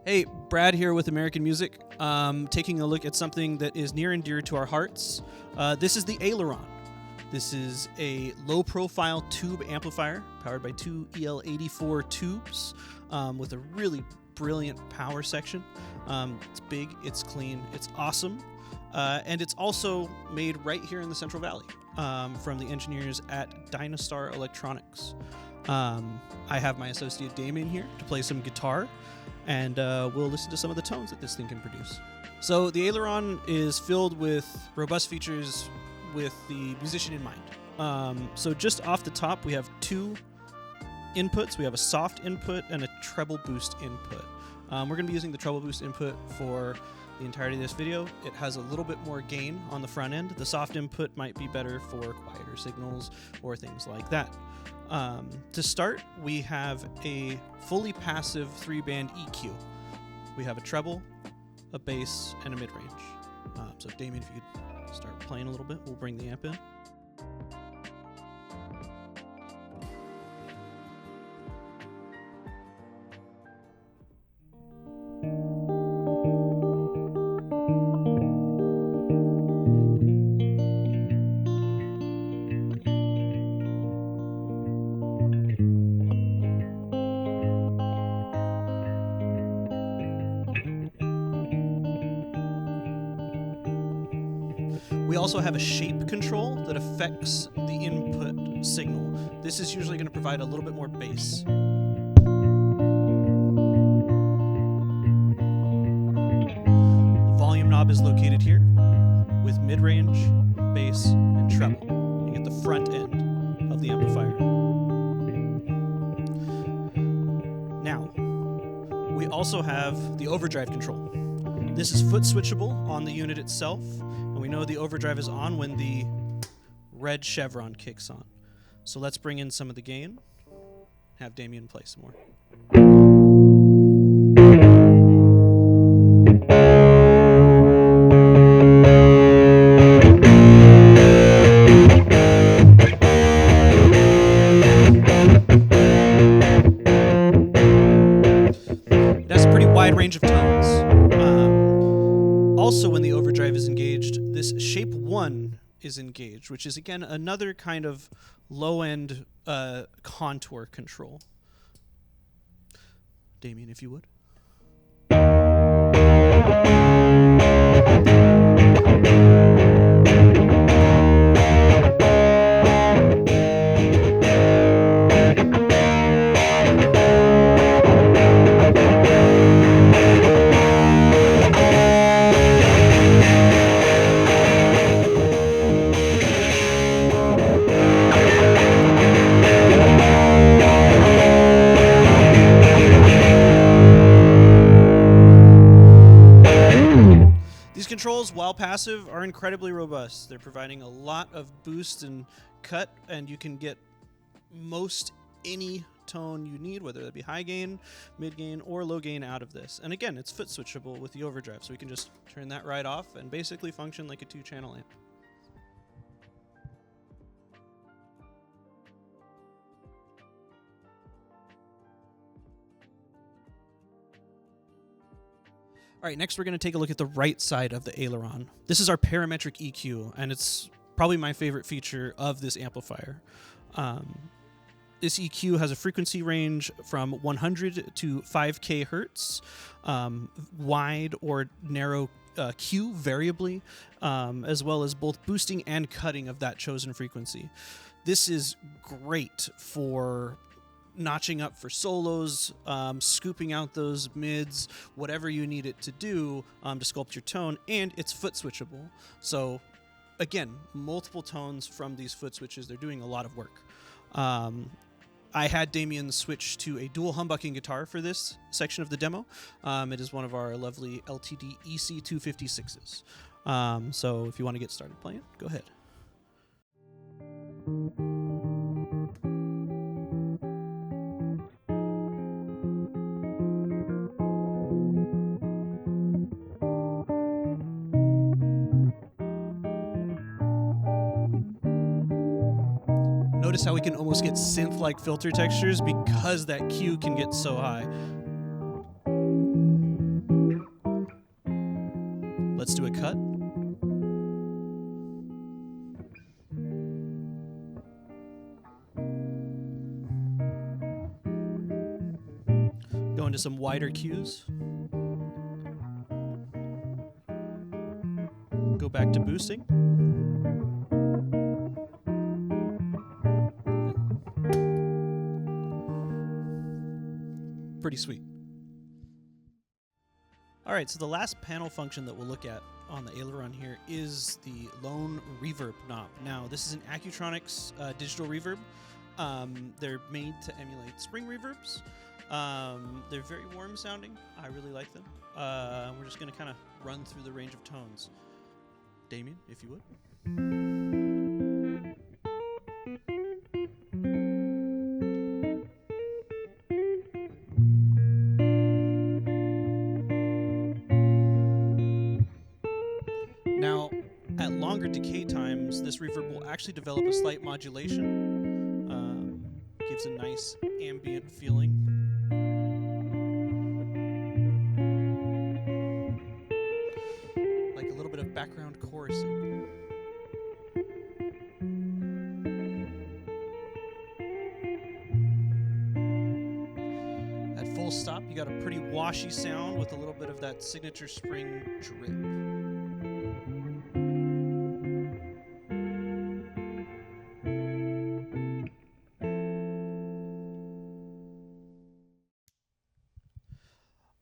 Hey, Brad here with American Music, taking a look at something that is near and dear to our hearts. This is the Aileron. This is a low-profile tube amplifier powered by two EL84 tubes with a really brilliant power section. It's big, it's clean, it's awesome, and it's also made right here in the Central Valley from the engineers at Dynastar Electronics. I have my associate Damien here to play some guitar, and we'll listen to some of the tones that this thing can produce. So the Aileron is filled with robust features with the musician in mind. So just off the top, we have two inputs. We have a soft input and a treble boost input. We're going to be using the treble boost input for the entirety of this video. It has a little bit more gain on the front end. The soft input might be better for quieter signals or things like that. To start, we have a fully passive 3-band EQ. We have a treble, a bass, and a mid-range. So Damien, if you could start playing a little bit, we'll bring the amp in. We also have a shape control that affects the input signal. This is usually going to provide a little bit more bass. The volume knob is located here with mid-range, bass, and treble. You get the front end of the amplifier. Now, we also have the overdrive control. This is foot switchable on the unit itself. And we know the overdrive is on when the red chevron kicks on. So let's bring in some of the gain. Have Damien play some more. It has a pretty wide range of tones. Also, when the overdrive is engaged, this shape 1 is engaged, which is, again, another kind of low-end contour control. Damien, if you would. These controls, while passive, are incredibly robust. They're providing a lot of boost and cut, and you can get most any tone you need, whether that be high gain, mid gain, or low gain out of this. And again, it's foot switchable with the overdrive, so we can just turn that right off and basically function like a 2-channel amp. All right, next we're going to take a look at the right side of the Aileron. This is our Parametric EQ, and it's probably my favorite feature of this amplifier. This EQ has a frequency range from 100 to 5K hertz, wide or narrow Q variably, as well as both boosting and cutting of that chosen frequency. This is great for notching up for solos, scooping out those mids, whatever you need it to do to sculpt your tone, and it's foot switchable. So again, multiple tones from these foot switches. They're doing a lot of work. I had Damien switch to a dual humbucking guitar for this section of the demo. It is one of our lovely LTD EC256s. So if you want to get started playing, go ahead. Notice how we can almost get synth-like filter textures because that Q can get so high. to some wider cues. Go back to boosting. Pretty sweet. All right, so the last panel function that we'll look at on the Aileron here is the lone reverb knob. Now, this is an Accutronics digital reverb. They're made to emulate spring reverbs. They're very warm sounding. I really like them. We're just going to kind of run through the range of tones. Damien, if you would. Now, at longer decay times, this reverb will actually develop a slight modulation. Gives a nice ambient feeling. Like a little bit of background chorusing. At full stop, you got a pretty washy sound with a little bit of that signature spring drip.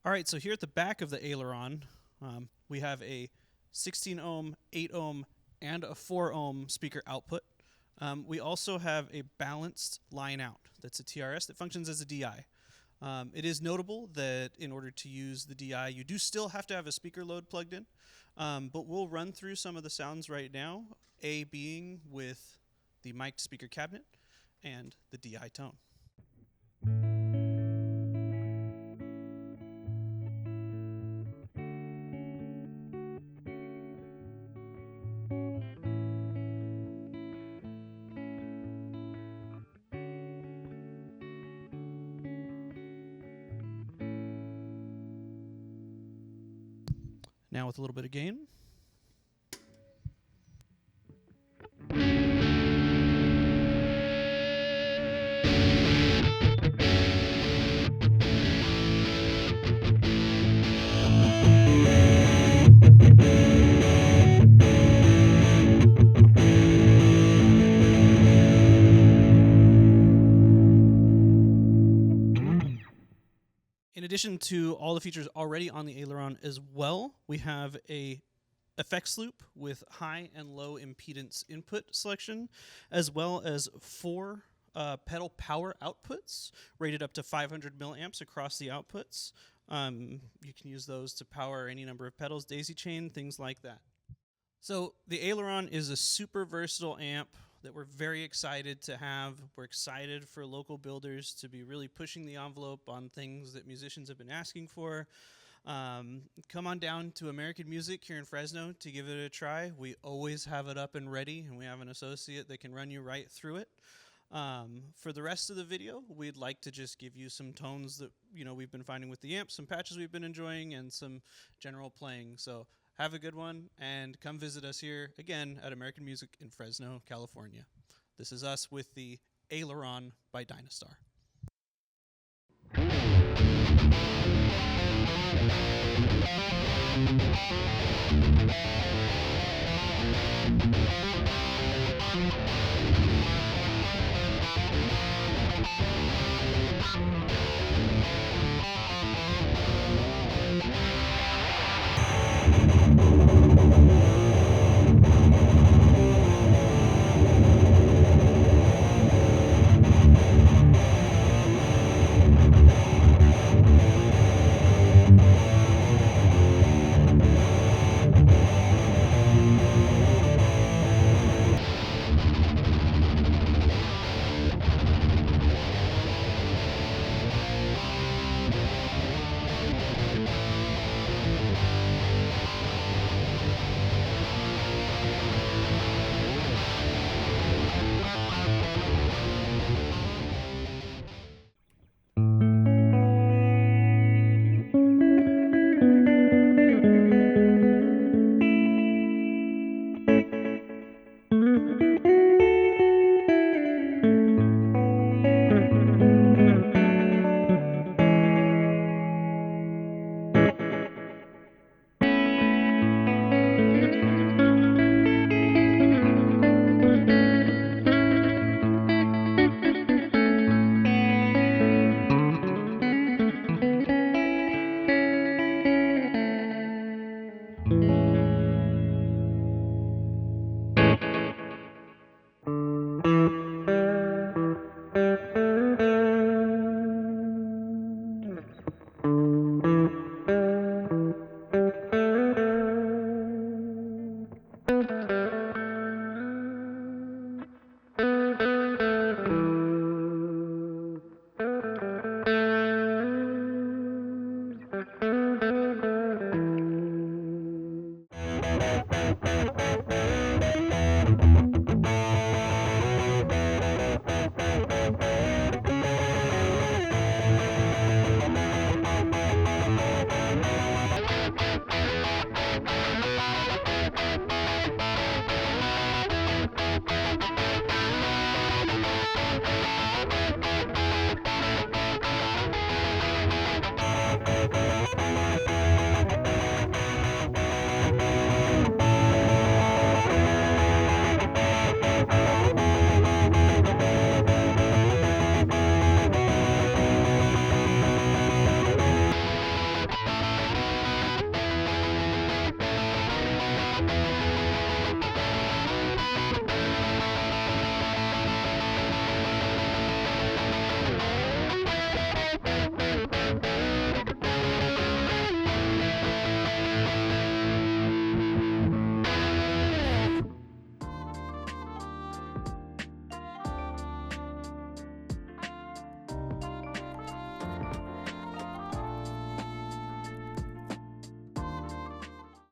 All right, so here at the back of the Aileron, we have a 16 ohm, 8 ohm, and a 4 ohm speaker output. We also have a balanced line out. That's a TRS that functions as a DI. It is notable that in order to use the DI, you do still have to have a speaker load plugged in. But we'll run through some of the sounds right now, A being with the mic'd speaker cabinet and the DI tone. Now with a little bit of gain. In addition to all the features already on the Aileron as well, we have a effects loop with high and low impedance input selection, as well as 4 pedal power outputs rated up to 500 milliamps across the outputs. You can use those to power any number of pedals, daisy chain, things like that. So the Aileron is a super versatile amp that we're very excited to have. We're excited for local builders to be really pushing the envelope on things that musicians have been asking for. Come on down to American Music here in Fresno to give it a try. We always have it up and ready, and we have an associate that can run you right through it. For the rest of the video, we'd like to just give you some tones that we've been finding with the amp, some patches we've been enjoying, and some general playing. So have a good one, and come visit us here again at American Music in Fresno, California. This is us with the Aileron by Dynastar.